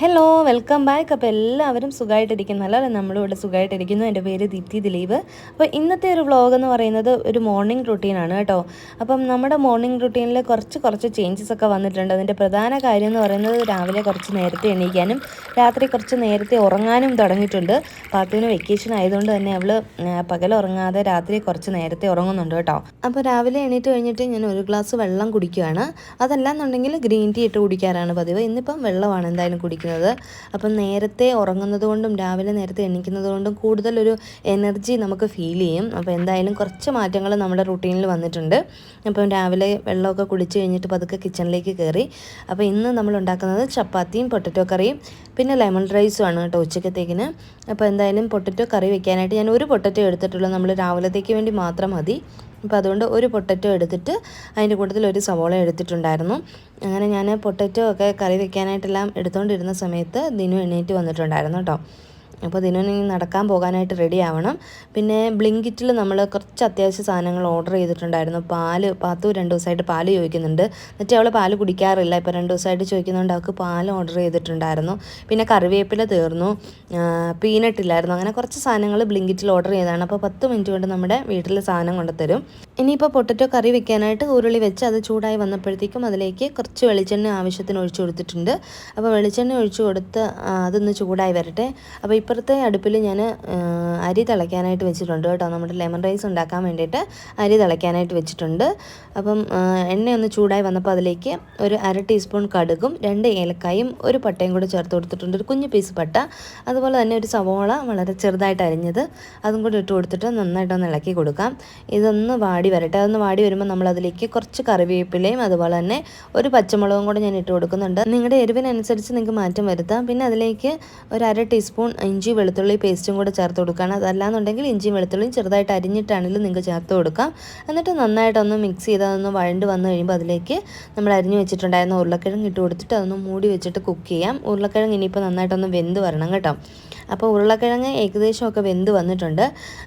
Hello welcome back. അപ്പോൾ എല്ലാവരും സുഖമായിട്ടിരിക്കുന്നല്ലോ. നമ്മളിവിടെ സുഖമായിട്ടിരിക്കുന്നു. എൻ്റെ പേര് ദീപ്തി ദിലീപ്. അപ്പോൾ ഇന്നത്തെ ഒരു വ്ളോഗ് എന്ന് പറയുന്നത് ഒരു മോർണിംഗ് റുട്ടീനാണ് കേട്ടോ. അപ്പം നമ്മുടെ മോർണിംഗ് റുട്ടീനിൽ കുറച്ച് ചേഞ്ചസ് ഒക്കെ വന്നിട്ടുണ്ട്. അതിൻ്റെ പ്രധാന കാര്യം എന്ന് പറയുന്നത് രാവിലെ കുറച്ച് നേരത്തെ എണീക്കാനും രാത്രി കുറച്ച് നേരത്തെ ഉറങ്ങാനും തുടങ്ങിയിട്ടുണ്ട്. പാത്തുവിന് വെക്കേഷൻ ആയതുകൊണ്ട് തന്നെ അവൾ പകൽ ഉറങ്ങാതെ രാത്രി കുറച്ച് നേരത്തെ ഉറങ്ങുന്നുണ്ട് കേട്ടോ. അപ്പോൾ രാവിലെ എണീറ്റ് കഴിഞ്ഞിട്ട് ഞാൻ ഒരു ഗ്ലാസ് വെള്ളം കുടിക്കുകയാണ്. അതല്ലാന്നുണ്ടെങ്കിൽ ഗ്രീൻ ടീ ഇട്ട് കുടിക്കാറാണ് പതിവ്. ഇന്നിപ്പം വെള്ളമാണ് എന്തായാലും കുടിക്കുന്നത്. അപ്പം നേരത്തെ ഉറങ്ങുന്നത് കൊണ്ടും രാവിലെ നേരത്തെ എണീക്കുന്നത് കൊണ്ടും കൂടുതലൊരു എനർജി നമുക്ക് ഫീൽ ചെയ്യും. അപ്പോൾ എന്തായാലും കുറച്ച് മാറ്റങ്ങൾ നമ്മുടെ റുട്ടീനിൽ വന്നിട്ടുണ്ട്. അപ്പം രാവിലെ വെള്ളമൊക്കെ കുടിച്ച് കഴിഞ്ഞിട്ട് പതുക്കെ കിച്ചണിലേക്ക് കയറി. അപ്പോൾ ഇന്ന് നമ്മൾ ഉണ്ടാക്കുന്നത് ചപ്പാത്തിയും പൊട്ടറ്റോ കറിയും പിന്നെ ലെമൺ റൈസും ആണ് കേട്ടോ ഉച്ചക്കത്തേക്കിന്. അപ്പോൾ എന്തായാലും പൊട്ടറ്റോ കറി വെക്കാനായിട്ട് ഞാൻ ഒരു പൊട്ടറ്റോ എടുത്തിട്ടുള്ളൂ. നമ്മൾ രാവിലത്തേക്ക് വേണ്ടി മാത്രം മതി. അപ്പോൾ അതുകൊണ്ട് ഒരു പൊട്ടറ്റോ എടുത്തിട്ട് അതിൻ്റെ കൂട്ടത്തിൽ ഒരു സവോള എടുത്തിട്ടുണ്ടായിരുന്നു. അങ്ങനെ ഞാൻ പൊട്ടറ്റോ ഒക്കെ കറി വെക്കാനായിട്ടെല്ലാം എടുത്തുകൊണ്ടിരുന്ന സമയത്ത് ദിനു എണീറ്റ് വന്നിട്ടുണ്ടായിരുന്നു കേട്ടോ. അപ്പോൾ ദിനുവിന് നടക്കാൻ പോകാനായിട്ട് റെഡി ആവണം. പിന്നെ ബ്ലിങ്കിറ്റിൽ നമ്മൾ കുറച്ച് അത്യാവശ്യ സാധനങ്ങൾ ഓർഡർ ചെയ്തിട്ടുണ്ടായിരുന്നു. പാത്തു 2 ദിവസമായിട്ട് പാല് ചോദിക്കുന്നുണ്ട്. എന്നിട്ട് അവൾ പാല് കുടിക്കാറില്ല. ഇപ്പോൾ 2 ദിവസമായിട്ട് ചോദിക്കുന്നതുകൊണ്ട് അവൾക്ക് പാൽ ഓർഡർ ചെയ്തിട്ടുണ്ടായിരുന്നു. പിന്നെ കറിവേപ്പില തീർന്നു, പീനട്ട് ഇല്ലായിരുന്നു. അങ്ങനെ കുറച്ച് സാധനങ്ങൾ ബ്ലിങ്കിറ്റിൽ ഓർഡർ ചെയ്തതാണ്. അപ്പോൾ 10 മിനിറ്റ് കൊണ്ട് നമ്മുടെ വീട്ടിൽ സാധനം കൊണ്ടുതരും. ഇനിയിപ്പോൾ പൊട്ടറ്റോ കറി വെക്കാനായിട്ട് ഉരുളി വെച്ച് അത് ചൂടായി വന്നപ്പോഴത്തേക്കും അതിലേക്ക് കുറച്ച് വെളിച്ചെണ്ണ ആവശ്യത്തിന് ഒഴിച്ചു കൊടുത്തിട്ടുണ്ട്. അപ്പോൾ വെളിച്ചെണ്ണ ഒഴിച്ചു കൊടുത്ത് അതൊന്ന് ചൂടായി വരട്ടെ. അപ്പോൾ ഇപ്പുറത്തെ അടുപ്പിൽ ഞാൻ അരി തിളയ്ക്കാനായിട്ട് വെച്ചിട്ടുണ്ട് കേട്ടോ. നമ്മുടെ ലെമൺ റൈസ് ഉണ്ടാക്കാൻ വേണ്ടിയിട്ട് അരി തിളയ്ക്കാനായിട്ട് വെച്ചിട്ടുണ്ട്. അപ്പം എണ്ണയൊന്ന് ചൂടായി വന്നപ്പോൾ അതിലേക്ക് ഒരു 1/2 ടീസ്പൂൺ കടുകും 2 ഏലക്കായും ഒരു പട്ടയും കൂടി ചേർത്ത് കൊടുത്തിട്ടുണ്ട്. ഒരു കുഞ്ഞു പീസ് പട്ട, അതുപോലെ തന്നെ ഒരു സവോള വളരെ ചെറുതായിട്ട് അരിഞ്ഞത് അതും കൂടി ഇട്ട് കൊടുത്തിട്ട് നന്നായിട്ടൊന്ന് ഇളക്കി കൊടുക്കാം. ഇതൊന്ന് വാടി വരട്ടെ. അതൊന്ന് വാടി വരുമ്പോൾ നമ്മൾ അതിലേക്ക് കുറച്ച് കറിവേപ്പിലയും അതുപോലെ തന്നെ ഒരു പച്ചമുളകും കൂടെ ഞാൻ ഇട്ട് കൊടുക്കുന്നുണ്ട്. നിങ്ങളുടെ എരിവിനനുസരിച്ച് നിങ്ങൾക്ക് മാറ്റം വരുത്താം. പിന്നെ അതിലേക്ക് ഒരു 1/2 ടീസ്പൂൺ ഇഞ്ചി വെളുത്തുള്ളി പേസ്റ്റും കൂടെ ചേർത്ത് കൊടുക്കുകയാണ്. അതല്ലാന്നുണ്ടെങ്കിൽ ഇഞ്ചിയും വെളുത്തുള്ളിയും ചെറുതായിട്ട് അരിഞ്ഞിട്ടാണെങ്കിലും നിങ്ങൾക്ക് ചേർത്ത് കൊടുക്കാം. എന്നിട്ട് നന്നായിട്ടൊന്ന് മിക്സ് ചെയ്ത് അതൊന്ന് വഴണ്ട് വന്നു കഴിയുമ്പോൾ അതിലേക്ക് നമ്മൾ അരിഞ്ഞു വെച്ചിട്ടുണ്ടായിരുന്ന ഉരുളക്കിഴങ്ങ് ഇട്ട് കൊടുത്തിട്ട് അതൊന്ന് മൂടി വെച്ചിട്ട് കുക്ക് ചെയ്യാം. ഉരുളക്കിഴങ്ങ് ഇനിയിപ്പോൾ നന്നായിട്ടൊന്ന് വെന്ത് വരണം കേട്ടോ. അപ്പോൾ ഉരുളക്കിഴങ്ങ് ഏകദേശമൊക്കെ വെന്ത് വന്നിട്ടുണ്ട്.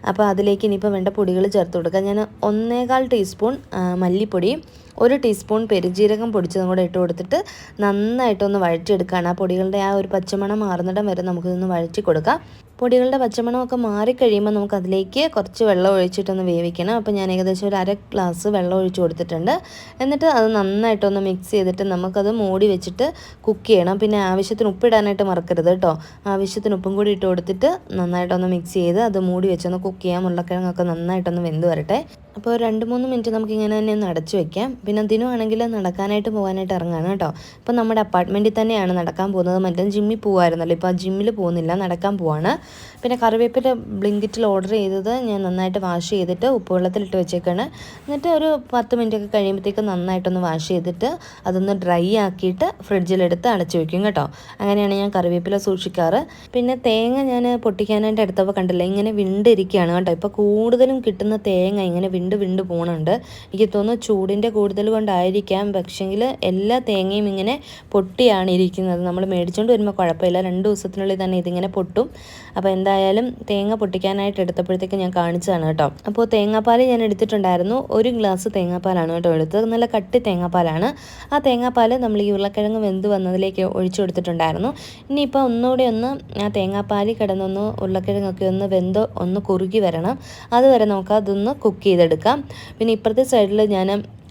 അപ്പോൾ അതിലേക്ക് ഇനിയിപ്പോൾ വേണ്ട പൊടികൾ ചേർത്ത് കൊടുക്കാം. ഞാൻ 1/4 ടീസ്പൂൺ മല്ലിപ്പൊടിയും 1 ടീസ്പൂൺ പെരുജീരകം പൊടിച്ചതും കൂടെ ഇട്ട് കൊടുത്തിട്ട് നന്നായിട്ടൊന്ന് വഴറ്റിയെടുക്കുകയാണ്. ആ പൊടികളുടെ ആ ഒരു പച്ചമണം മാറുന്നിടം വരെ നമുക്കിതൊന്ന് വഴറ്റി കൊടുക്കാം. പൊടികളുടെ പച്ചമണമൊക്കെ മാറിക്കഴിയുമ്പോൾ നമുക്കതിലേക്ക് കുറച്ച് വെള്ളം ഒഴിച്ചിട്ടൊന്ന് വേവിക്കണം. അപ്പോൾ ഞാൻ ഏകദേശം ഒരു 1/2 ഗ്ലാസ് വെള്ളം ഒഴിച്ച് കൊടുത്തിട്ടുണ്ട്. എന്നിട്ട് അത് നന്നായിട്ടൊന്ന് മിക്സ് ചെയ്തിട്ട് നമുക്കത് മൂടി വെച്ചിട്ട് കുക്ക് ചെയ്യണം. പിന്നെ ആവശ്യത്തിന് ഉപ്പിടാനായിട്ട് മറക്കരുത് കേട്ടോ. ആവശ്യത്തിന് ഉപ്പും കൂടി ഇട്ട് കൊടുത്തിട്ട് നന്നായിട്ടൊന്ന് മിക്സ് ചെയ്ത് അത് മൂടി വെച്ചൊന്ന് കുക്ക് ചെയ്യാം. ഉരുളക്കിഴങ്ങൊക്കെ നന്നായിട്ടൊന്ന് വെന്ത് വരട്ടെ. അപ്പോൾ 2-3 മിനിറ്റ് നമുക്കിങ്ങനെ തന്നെ ഒന്ന് അടച്ചു വെക്കാം. പിന്നെ ദിനു ആണെങ്കിൽ നടക്കാനായിട്ട് പോകാനായിട്ട് ഇറങ്ങാണ് കേട്ടോ. ഇപ്പോൾ നമ്മുടെ അപ്പാർട്ട്മെൻറ്റിൽ തന്നെയാണ് നടക്കാൻ പോകുന്നത്. മറ്റേ ജിമ്മിൽ പോകുമായിരുന്നല്ലോ, ഇപ്പോൾ ആ ജിമ്മിൽ പോകുന്നില്ല, നടക്കാൻ പോവാണ്. പിന്നെ കറിവേപ്പില ബ്ലിങ്കിറ്റിൽ ഓർഡർ ചെയ്തത് ഞാൻ നന്നായിട്ട് വാഷ് ചെയ്തിട്ട് ഉപ്പുവെള്ളത്തിലിട്ട് വെച്ചേക്കാണ്. എന്നിട്ട് ഒരു 10 മിനിറ്റൊക്കെ കഴിയുമ്പോഴത്തേക്ക് നന്നായിട്ടൊന്ന് വാഷ് ചെയ്തിട്ട് അതൊന്ന് ഡ്രൈ ആക്കിയിട്ട് ഫ്രിഡ്ജിലെടുത്ത് അടച്ചു വയ്ക്കും കേട്ടോ. അങ്ങനെയാണ് ഞാൻ കറിവേപ്പില സൂക്ഷിക്കാറ്. പിന്നെ തേങ്ങ ഞാൻ പൊട്ടിക്കാനായിട്ട് എടുത്തപ്പോൾ കണ്ടില്ല, ഇങ്ങനെ വിണ്ടിരിക്കുകയാണ് കേട്ടോ. ഇപ്പോൾ കൂടുതലും കിട്ടുന്ന തേങ്ങ ഇങ്ങനെ വിണ്ട് പോകുന്നുണ്ട്. എനിക്ക് തോന്നുന്നു ചൂടിൻ്റെ കൂടുതൽ കൊണ്ടായിരിക്കാം. പക്ഷെങ്കിൽ എല്ലാ തേങ്ങയും ഇങ്ങനെ പൊട്ടിയാണ് ഇരിക്കുന്നത്. നമ്മൾ മേടിച്ചുകൊണ്ട് വരുമ്പോൾ കുഴപ്പമില്ല, 2 ദിവസത്തിനുള്ളിൽ തന്നെ ഇതിങ്ങനെ പൊട്ടും. അപ്പോൾ എന്തായാലും തേങ്ങ പൊട്ടിക്കാനായിട്ട് എടുത്തപ്പോഴത്തേക്ക് ഞാൻ കാണിച്ചതാണ് കേട്ടോ. അപ്പോൾ തേങ്ങാപ്പാൽ ഞാൻ എടുത്തിട്ടുണ്ടായിരുന്നു. 1 ഗ്ലാസ് തേങ്ങാപ്പാലാണ് കേട്ടോ എടുത്തത്. നല്ല കട്ടി തേങ്ങാപ്പാലാണ്. ആ തേങ്ങാപ്പാൽ നമ്മൾ ഈ ഉരുളക്കിഴങ്ങ് വെന്ത് വന്നതിലേക്ക് ഒഴിച്ചു കൊടുത്തിട്ടുണ്ടായിരുന്നു. ഇനിയിപ്പോൾ ഒന്നുകൂടി ഒന്ന് ആ തേങ്ങാപ്പാൽ കിടന്നൊന്ന് ഉരുളക്കിഴങ്ങൊക്കെ ഒന്ന് കുറുകി വരണം. അതുവരെ നമുക്ക് അതൊന്ന് കുക്ക് ചെയ്തെടുക്കാം. പിന്നെ ഇപ്പുറത്തെ സൈഡിൽ ഞാൻ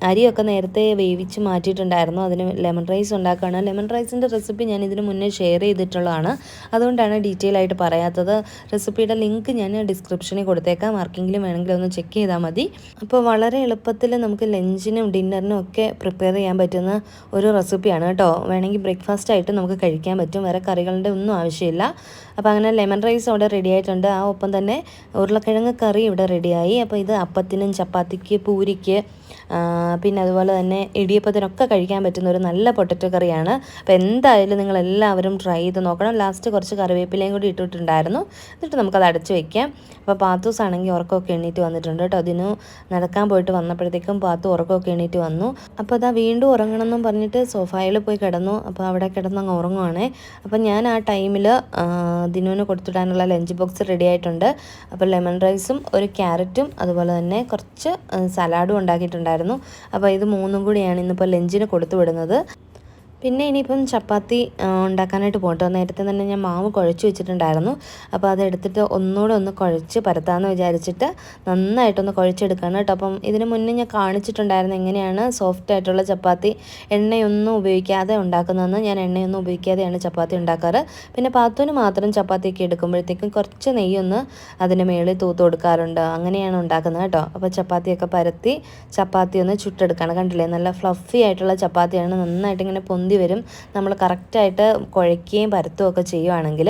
അരിയൊക്കെ നേരത്തെ വേവിച്ച് മാറ്റിയിട്ടുണ്ടായിരുന്നു. അതിന് ലെമൺ റൈസ് ഉണ്ടാക്കുകയാണ്. ലെമൺ റൈസിൻ്റെ റെസിപ്പി ഞാൻ ഇതിന് മുന്നേ ഷെയർ ചെയ്തിട്ടുള്ളതാണ്. അതുകൊണ്ടാണ് ഡീറ്റെയിൽ ആയിട്ട് പറയാത്തത്. റെസിപ്പിയുടെ ലിങ്ക് ഞാൻ ഡിസ്ക്രിപ്ഷനിൽ കൊടുത്തേക്കാം. ആർക്കെങ്കിലും വേണമെങ്കിൽ ഒന്ന് ചെക്ക് ചെയ്താൽ മതി. അപ്പോൾ വളരെ എളുപ്പത്തിൽ നമുക്ക് ലഞ്ചിനും ഡിന്നറിനും ഒക്കെ പ്രിപ്പയർ ചെയ്യാൻ പറ്റുന്ന ഒരു റെസിപ്പിയാണ് കേട്ടോ. വേണമെങ്കിൽ ബ്രേക്ക്ഫാസ്റ്റ് ആയിട്ട് നമുക്ക് കഴിക്കാൻ പറ്റും. വേറെ കറികളുടെ ഒന്നും ആവശ്യമില്ല. അപ്പോൾ അങ്ങനെ ലെമൺ റൈസ് അവിടെ റെഡി ആയിട്ടുണ്ട്. ആ ഒപ്പം തന്നെ ഉരുളക്കിഴങ്ങ് കറി ഇവിടെ റെഡിയായി. അപ്പോൾ ഇത് അപ്പത്തിനും ചപ്പാത്തിക്ക് പൂരിക്ക് പിന്നെ അതുപോലെ തന്നെ ഇടിയപ്പത്തിനൊക്കെ കഴിക്കാൻ പറ്റുന്ന ഒരു നല്ല പൊട്ടറ്റോ കറിയാണ്. അപ്പോൾ എന്തായാലും നിങ്ങളെല്ലാവരും ട്രൈ ചെയ്ത് നോക്കണം. ലാസ്റ്റ് കുറച്ച് കറിവേപ്പിലയും കൂടി ഇട്ടിട്ടുണ്ടായിരുന്നു. എന്നിട്ട് നമുക്കത് അടച്ചു വയ്ക്കാം. അപ്പോൾ പാത്തൂസ് ആണെങ്കിൽ ഉറക്കമൊക്കെ എണീറ്റ് വന്നിട്ടുണ്ട് കേട്ടോ. അതിന് നടക്കാൻ പോയിട്ട് വന്നപ്പോഴത്തേക്കും പാത്തു ഉറക്കമൊക്കെ എണീറ്റ് വന്നു. അപ്പോൾ അതാ വീണ്ടും ഉറങ്ങണമെന്നും പറഞ്ഞിട്ട് സോഫയിൽ പോയി കിടന്നു. അപ്പോൾ അവിടെ കിടന്നങ്ങ് ഉറങ്ങുവാണേ. അപ്പോൾ ഞാൻ ആ ടൈമിൽ ദിനുവിന് കൊടുത്തിടാനുള്ള ലഞ്ച് ബോക്സ് റെഡി ആയിട്ടുണ്ട്. അപ്പോൾ ലെമൺ റൈസും ഒരു ക്യാരറ്റും അതുപോലെ തന്നെ കുറച്ച് സലാഡും ഉണ്ടാക്കിയിട്ടുണ്ടായിരുന്നു. അപ്പോൾ ഇത് 3 കൂടിയാണ് ഇന്നിപ്പോൾ ലഞ്ചിന് കൊടുത്തു വിടുന്നത്. പിന്നെ ഇനിയിപ്പം ചപ്പാത്തി ഉണ്ടാക്കാനായിട്ട് പോകട്ടോ. നേരത്തെ തന്നെ ഞാൻ മാവ് കുഴച്ച് വെച്ചിട്ടുണ്ടായിരുന്നു. അപ്പോൾ അതെടുത്തിട്ട് ഒന്നുകൂടെ ഒന്ന് കുഴച്ച് പരത്താമെന്ന് വിചാരിച്ചിട്ട് നന്നായിട്ടൊന്ന് കുഴച്ചെടുക്കുകയാണ് കേട്ടോ. അപ്പം ഇതിന് മുന്നേ ഞാൻ കാണിച്ചിട്ടുണ്ടായിരുന്നു എങ്ങനെയാണ് സോഫ്റ്റ് ആയിട്ടുള്ള ചപ്പാത്തി എണ്ണയൊന്നും ഉപയോഗിക്കാതെ ഉണ്ടാക്കുന്നതെന്ന്. ഞാൻ എണ്ണയൊന്നും ഉപയോഗിക്കാതെയാണ് ചപ്പാത്തി ഉണ്ടാക്കാറ്. പിന്നെ പാത്തുവിന് മാത്രം ചപ്പാത്തിയൊക്കെ എടുക്കുമ്പോഴത്തേക്കും കുറച്ച് നെയ്യൊന്ന് അതിന് മേളിൽ തൂത്ത് കൊടുക്കാറുണ്ട്. അങ്ങനെയാണ് ഉണ്ടാക്കുന്നത് കേട്ടോ. അപ്പോൾ ചപ്പാത്തിയൊക്കെ പരത്തി ചപ്പാത്തി ഒന്ന് ചുട്ടെടുക്കുകയാണ്. കണ്ടില്ലേ, നല്ല ഫ്ലഫി ആയിട്ടുള്ള ചപ്പാത്തിയാണ്. നന്നായിട്ട് ഇങ്ങനെ പൊന്തി വരും നമ്മൾ കറക്റ്റായിട്ട് കുഴയ്ക്കുകയും പരത്തുകയൊക്കെ ചെയ്യുവാണെങ്കിൽ.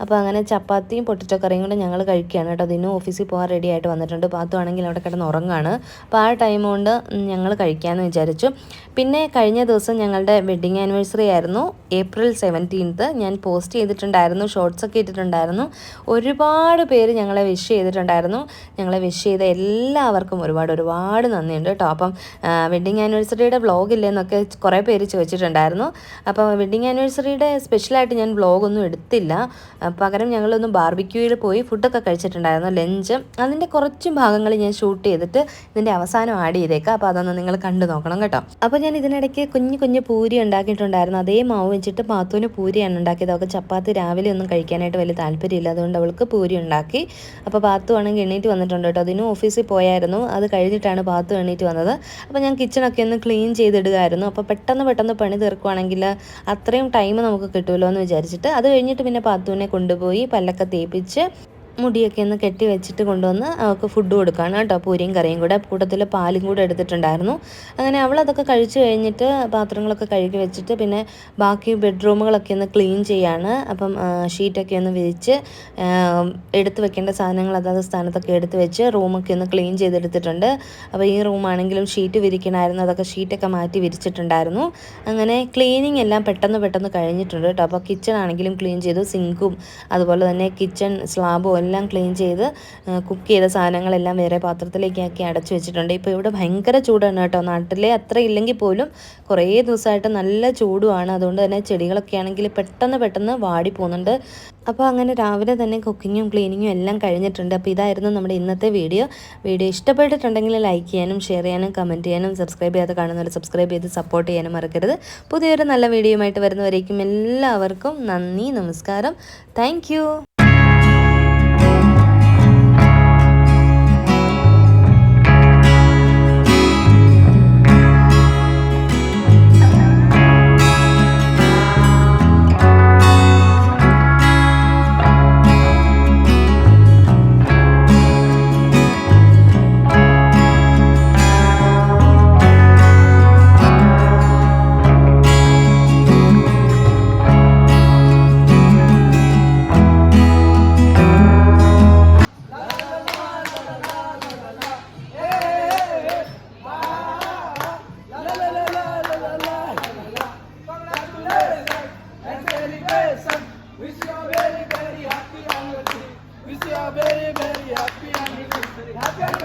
അപ്പോൾ അങ്ങനെ ചപ്പാത്തിയും പൊട്ടറ്റോ കറിയും കൂടെ ഞങ്ങൾ കഴിക്കുകയാണ് കേട്ടോ. അതിനും ഓഫീസിൽ പോകാൻ റെഡി ആയിട്ട് വന്നിട്ടുണ്ട്. പാത്തുവാണെങ്കിൽ അവിടെ കിടന്ന് ഉറങ്ങാണ്. അപ്പോൾ ആ ടൈം കൊണ്ട് ഞങ്ങൾ കഴിക്കാമെന്ന് വിചാരിച്ചു. പിന്നെ കഴിഞ്ഞ ദിവസം ഞങ്ങളുടെ വെഡ്ഡിങ് ആനിവേഴ്സറി ആയിരുന്നു, April 17th. ഞാൻ പോസ്റ്റ് ചെയ്തിട്ടുണ്ടായിരുന്നു, ഷോർട്സൊക്കെ ഇട്ടിട്ടുണ്ടായിരുന്നു. ഒരുപാട് പേര് ഞങ്ങളെ വിഷ് ചെയ്തിട്ടുണ്ടായിരുന്നു. ഞങ്ങളെ വിഷ് ചെയ്ത എല്ലാവർക്കും ഒരുപാട് നന്ദിയുണ്ട് കേട്ടോ. അപ്പം വെഡ്ഡിങ് ആനിവേഴ്സറിയുടെ വ്ളോഗ് ഇല്ലെന്നൊക്കെ കുറേ പേര് ചോദിച്ചിട്ടുണ്ടായിരുന്നു. അപ്പോൾ വെഡ്ഡിങ് ആനിവേഴ്സറിയുടെ സ്പെഷ്യലായിട്ട് ഞാൻ വ്ളോഗൊന്നും എടുത്തില്ല. പകരം ഞങ്ങളൊന്ന് ബാർബിക്യൂയിൽ പോയി ഫുഡൊക്കെ കഴിച്ചിട്ടുണ്ടായിരുന്നു, ലഞ്ച്. അതിൻ്റെ കുറച്ച് ഭാഗങ്ങൾ ഞാൻ ഷൂട്ട് ചെയ്തിട്ട് ഇതിൻ്റെ അവസാനം ആഡ് ചെയ്തേക്കാം. അപ്പോൾ അതൊന്ന് നിങ്ങൾ കണ്ടു നോക്കണം കേട്ടോ. അപ്പോൾ ഞാൻ ഇതിനിടയ്ക്ക് കുഞ്ഞു പൂരി ഉണ്ടാക്കിയിട്ടുണ്ടായിരുന്നു. അതേ മാവ് വെച്ചിട്ട് പാത്തുവിന് പൂരിയാണ് ഉണ്ടാക്കിയത്. അവൾക്ക് ചപ്പാത്തി രാവിലെ ഒന്നും കഴിക്കാനായിട്ട് വലിയ താല്പര്യമില്ല, അതുകൊണ്ട് അവൾക്ക് പൂരി ഉണ്ടാക്കി. അപ്പോൾ പാത്തു ആണെങ്കിൽ എണീറ്റ് വന്നിട്ടുണ്ട് കേട്ടോ. അതിനും ഓഫീസിൽ പോയായിരുന്നു, അത് കഴിഞ്ഞിട്ടാണ് പാത്തു എണീറ്റ് വന്നത്. അപ്പോൾ ഞാൻ കിച്ചണൊക്കെ ഒന്ന് ക്ലീൻ ചെയ്തിടുകയായിരുന്നു. അപ്പോൾ പെട്ടെന്ന് പണി തീർക്കുവാണെങ്കിൽ അത്രയും ടൈം നമുക്ക് കിട്ടുമല്ലോ എന്ന് വിചാരിച്ചിട്ട് അത് കഴിഞ്ഞിട്ട് പിന്നെ പാത്തുവിനെ കൊണ്ടുപോയി പല്ലൊക്കെ തേപ്പിച്ച് മുടിയൊക്കെ ഒന്ന് കെട്ടി വെച്ചിട്ട് കൊണ്ടുവന്ന് അവൾക്ക് ഫുഡ് കൊടുക്കുകയാണ് കേട്ടോ. പൂരിയും കറിയും കൂടെ, കൂട്ടത്തിൽ പാലും കൂടെ എടുത്തിട്ടുണ്ടായിരുന്നു. അങ്ങനെ അവളതൊക്കെ കഴിച്ച് കഴിഞ്ഞിട്ട് പാത്രങ്ങളൊക്കെ കഴുകി വെച്ചിട്ട് പിന്നെ ബാക്കി ബെഡ്റൂമുകളൊക്കെ ഒന്ന് ക്ലീൻ ചെയ്യാണ്. അപ്പം ഷീറ്റൊക്കെ ഒന്ന് വിരിച്ച് എടുത്ത് വെക്കേണ്ട സാധനങ്ങൾ അതാത് സ്ഥാനത്തൊക്കെ എടുത്ത് വെച്ച് റൂമൊക്കെ ഒന്ന് ക്ലീൻ ചെയ്തെടുത്തിട്ടുണ്ട്. അപ്പോൾ ഈ റൂമാണെങ്കിലും ഷീറ്റ് വിരിക്കണമായിരുന്നു, അതൊക്കെ ഷീറ്റൊക്കെ മാറ്റി വിരിച്ചിട്ടുണ്ടായിരുന്നു. അങ്ങനെ ക്ലീനിങ് എല്ലാം പെട്ടെന്ന് കഴിഞ്ഞിട്ടുണ്ട് കേട്ടോ. അപ്പോൾ കിച്ചൺ ആണെങ്കിലും ക്ലീൻ ചെയ്തു, സിങ്കും അതുപോലെ തന്നെ കിച്ചൺ സ്ലാബും എല്ലാം ക്ലീൻ ചെയ്ത് കുക്ക് ചെയ്ത സാധനങ്ങളെല്ലാം വേറെ പാത്രത്തിലേക്കാക്കി അടച്ചു വെച്ചിട്ടുണ്ട്. ഇപ്പോൾ ഇവിടെ ഭയങ്കര ചൂടാണ് കേട്ടോ. നാട്ടിലെ അത്ര ഇല്ലെങ്കിൽ പോലും കുറേ ദിവസമായിട്ട് നല്ല ചൂടുമാണ്. അതുകൊണ്ട് തന്നെ ചെടികളൊക്കെ ആണെങ്കിൽ പെട്ടെന്ന് വാടി പോകുന്നുണ്ട്. അപ്പോൾ അങ്ങനെ രാവിലെ തന്നെ കുക്കിങ്ങും ക്ലീനിങ്ങും എല്ലാം കഴിഞ്ഞിട്ടുണ്ട്. അപ്പോൾ ഇതായിരുന്നു നമ്മുടെ ഇന്നത്തെ വീഡിയോ ഇഷ്ടപ്പെട്ടിട്ടുണ്ടെങ്കിൽ ലൈക്ക് ചെയ്യാനും ഷെയർ ചെയ്യാനും കമൻറ്റ് ചെയ്യാനും സബ്സ്ക്രൈബ് ചെയ്യാതെ കാണുന്നവർ സബ്സ്ക്രൈബ് ചെയ്ത് സപ്പോർട്ട് ചെയ്യാനും മറക്കരുത്. പുതിയൊരു നല്ല വീഡിയോയുമായിട്ട് വരുന്നവരേക്കും എല്ലാവർക്കും നന്ദി, നമസ്കാരം, thank you. Wish you a very happy anniversary. Happy anniversary.